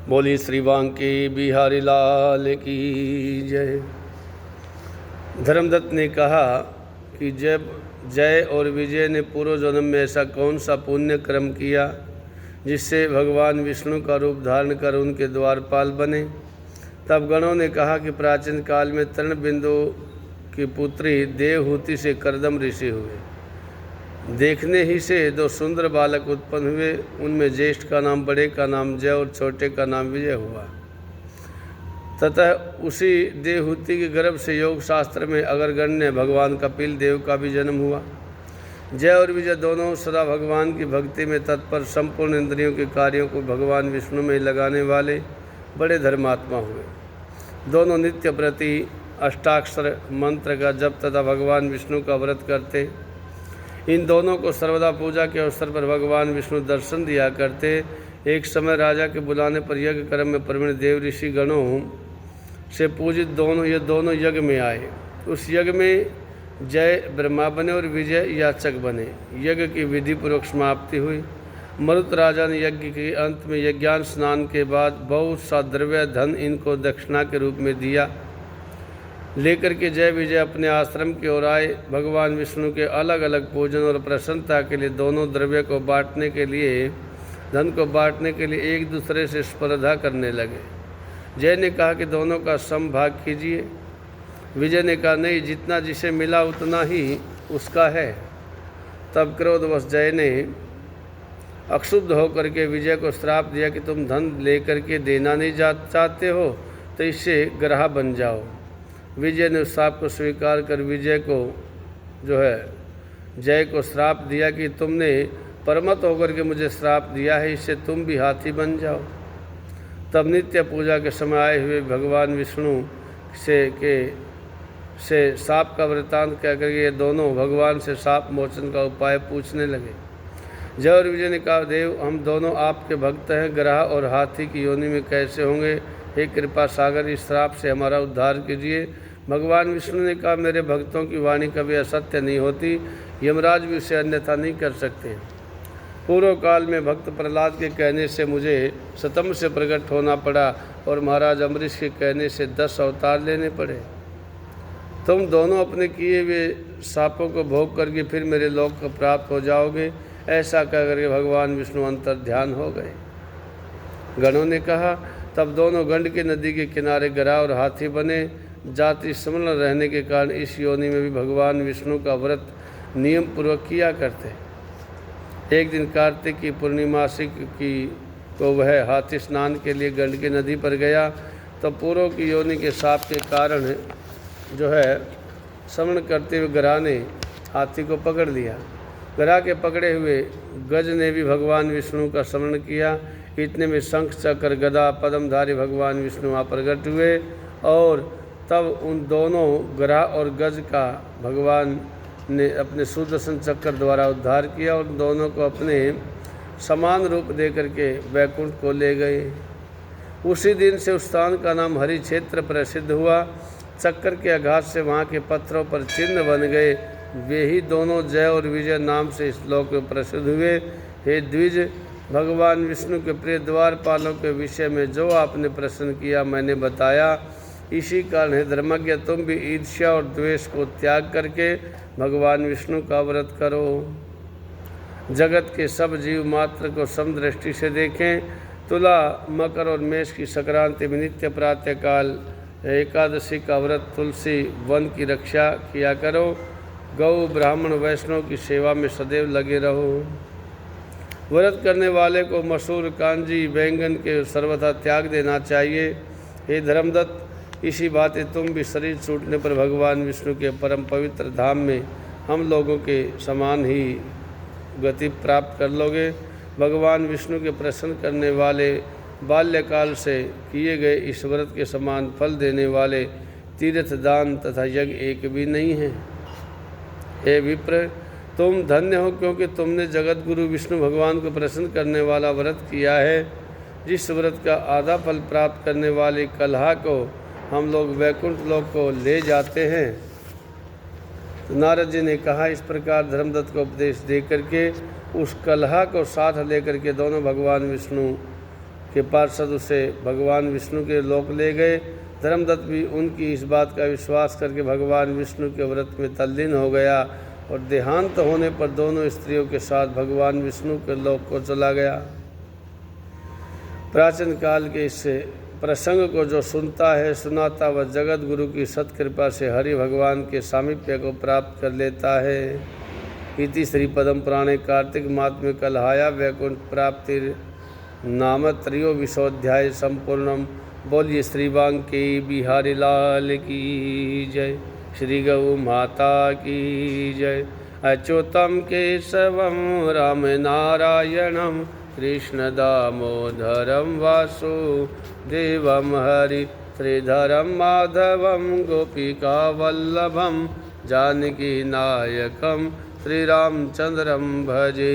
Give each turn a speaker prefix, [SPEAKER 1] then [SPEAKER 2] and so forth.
[SPEAKER 1] बोली श्री बांके बिहारी लाल की जय। धर्मदत्त ने कहा कि जब जय और विजय ने पूर्व जन्म में ऐसा कौन सा पुण्य कर्म किया जिससे भगवान विष्णु का रूप धारण कर उनके द्वारपाल बने। तब गणों ने कहा कि प्राचीन काल में तृणबिंदु की पुत्री देवहूति से कर्दम ऋषि हुए। देखने ही से दो सुंदर बालक उत्पन्न हुए। उनमें ज्येष्ठ का नाम बड़े का नाम जय और छोटे का नाम विजय हुआ। ततः उसी देवहूति के गर्भ से योग शास्त्र में अग्रगण्य भगवान कपिल देव का भी जन्म हुआ। जय और विजय दोनों सदा भगवान की भक्ति में तत्पर, संपूर्ण इंद्रियों के कार्यों को भगवान विष्णु में लगाने वाले बड़े धर्मात्मा हुए। दोनों नित्य प्रति अष्टाक्षर मंत्र का जप तथा भगवान विष्णु का व्रत करते। इन दोनों को सर्वदा पूजा के अवसर पर भगवान विष्णु दर्शन दिया करते। एक समय राजा के बुलाने पर यज्ञ कर्म में प्रवीण देव ऋषि गणों से पूजित ये दोनों यज्ञ में आए। उस यज्ञ में जय ब्रह्मा बने और विजय याचक बने। यज्ञ की विधि पूर्वक समाप्ति हुई। मरुत राजा ने यज्ञ के अंत में यज्ञान स्नान के बाद बहुत सा द्रव्य धन इनको दक्षिणा के रूप में दिया। लेकर के जय विजय अपने आश्रम की ओर आए। भगवान विष्णु के अलग अलग पूजन और प्रसन्नता के लिए दोनों द्रव्य को बांटने के लिए, धन को बांटने के लिए एक दूसरे से स्पर्धा करने लगे। जय ने कहा कि दोनों का समभाग कीजिए। विजय ने कहा नहीं, जितना जिसे मिला उतना ही उसका है। तब क्रोधवश जय ने अक्षुब्ध होकर के विजय को श्राप दिया कि तुम धन लेकर के देना नहीं चाहते हो तो इससे ग्राह बन जाओ। विजय ने उस श्राप को स्वीकार कर विजय को जय को श्राप दिया कि तुमने परमत होकर के मुझे श्राप दिया है, इससे तुम भी हाथी बन जाओ। तब नित्य पूजा के समय आए हुए भगवान विष्णु से साप का वृत्तांत कह करके ये दोनों भगवान से साप मोचन का उपाय पूछने लगे। जय और विजय ने कहा, देव हम दोनों आपके भक्त हैं, ग्राह और हाथी की योनि में कैसे होंगे? हे कृपा सागर, इस श्राप से हमारा उद्धार कीजिए। भगवान विष्णु ने कहा, मेरे भक्तों की वाणी कभी असत्य नहीं होती, यमराज भी उसे अन्यथा नहीं कर सकते। पूर्व काल में भक्त प्रहलाद के कहने से मुझे सतम से प्रकट होना पड़ा और महाराज अम्बरीश के कहने से 10 अवतार लेने पड़े। तुम दोनों अपने किए हुए सापों को भोग करके फिर मेरे लोक को प्राप्त हो जाओगे। ऐसा कह करके भगवान विष्णु अंतर ध्यान हो गए। गणों ने कहा, तब दोनों गंडकी नदी के किनारे ग्राह और हाथी बने। जाति समर्ण रहने के कारण इस योनि में भी भगवान विष्णु का व्रत नियम पूर्वक किया करते। एक दिन कार्तिक की पूर्णिमासी को वह हाथी स्नान के लिए गंडकी नदी पर गया तो पूर्व की योनि के साप के कारण समर्ण करते हुए ग्राह ने हाथी को पकड़ लिया। ग्राह के पकड़े हुए गज ने भी भगवान विष्णु का स्मरण किया। इतने में शंख चक्र गदा पद्मधारी भगवान विष्णु वहाँ प्रकट हुए और तब उन दोनों ग्राह और गज का भगवान ने अपने सुदर्शन चक्र द्वारा उद्धार किया और दोनों को अपने समान रूप दे करके वैकुंठ को ले गए। उसी दिन से उस स्थान का नाम हरि क्षेत्र प्रसिद्ध हुआ। चक्र के आघात से वहाँ के पत्थरों पर चिन्ह बन गए। वे ही दोनों जय और विजय नाम से इस लोक में प्रसिद्ध हुए। हे द्विज, भगवान विष्णु के प्रिय द्वारपालों के विषय में जो आपने प्रश्न किया मैंने बताया। इसी कारण है धर्मज्ञ, तुम भी ईर्ष्या और द्वेष को त्याग करके भगवान विष्णु का व्रत करो। जगत के सब जीव मात्र को समदृष्टि से देखें। तुला, मकर और मेष की संक्रांति में नित्य प्रातःकाल एकादशी का व्रत, तुलसी वन की रक्षा किया करो। गौ ब्राह्मण वैष्णव की सेवा में सदैव लगे रहो। व्रत करने वाले को मसूर, कांजी, बैंगन के सर्वथा त्याग देना चाहिए। हे धर्मदत्त, इसी बातें तुम भी शरीर छूटने पर भगवान विष्णु के परम पवित्र धाम में हम लोगों के समान ही गति प्राप्त कर लोगे। भगवान विष्णु के प्रसन्न करने वाले बाल्यकाल से किए गए इस व्रत के समान फल देने वाले तीर्थ, दान तथा यज्ञ एक भी नहीं है। हे विप्र, तुम धन्य हो क्योंकि तुमने जगत गुरु विष्णु भगवान को प्रसन्न करने वाला व्रत किया है। जिस व्रत का आधा फल प्राप्त करने वाली कलहा को हम लोग वैकुंठ लोक को ले जाते हैं। तो नारद जी ने कहा, इस प्रकार धर्मदत्त को उपदेश दे करके उस कलहा को साथ लेकर के दोनों भगवान विष्णु के पार्षद उसे भगवान विष्णु के लोक ले गए। धर्मदत्त भी उनकी इस बात का विश्वास करके भगवान विष्णु के व्रत में तल्लीन हो गया और देहांत होने पर दोनों स्त्रियों के साथ भगवान विष्णु के लोक को चला गया। प्राचीन काल के इस प्रसंग को जो सुनता है, सुनाता वह जगत गुरु की सत्कृपा से हरि भगवान के सामीप्य को प्राप्त कर लेता है। इति श्री पद्म पुराणे कार्तिक मात्म्य कलहाया वैकुंठ प्राप्ति नाम त्रयोविंशोऽध्याय संपूर्णम। बोलिए श्री बांके बिहारी लाल की जय, श्री गौ माता की जय। अच्युतम केशवम राम नारायणम कृष्ण दामोदरम वासुदेवम हरि श्रीधरम माधवम गोपिका वल्लभम जानकी नायकम श्री रामचंद्रम भजे।